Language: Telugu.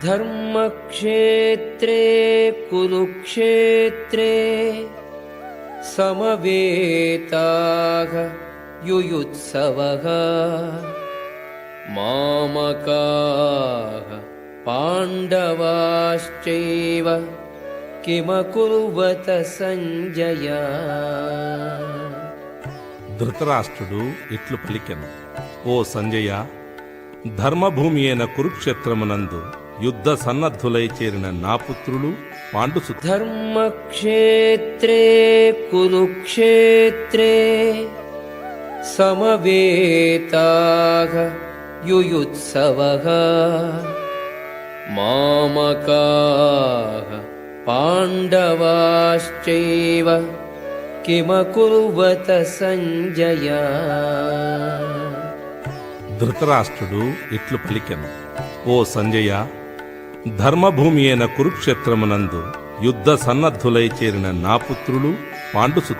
धर्मक्षेत्रे कुरुक्षेत्रे समवेताः युयुत्सवः मामकाः पाण्डवाश्चैव किमकुर्वत संजय. ధృతరాష్ట్రుడు ఇట్లు పలికెను, ఓ సంజయ, ధర్మభూమి అయిన కురుక్షేత్రమునందు యుద్ధ సన్నద్ధులై చేరిన నా పుత్రులు పాండుసు. ధర్మక్షేత్రే కురుక్షేత్రే సమవేతాః యుయుత్సవః మామకాః పాండవాశ్చైవ కిమకుర్వత సంజయ. ధృతరాష్ట్రుడు ఇట్లు పలికెను, ఓ సంజయ, ధర్మభూమి అయిన కురుక్షేత్రమునందు యుద్ధ సన్నద్ధులై చేరిన నా పుత్రులు పాండుసు.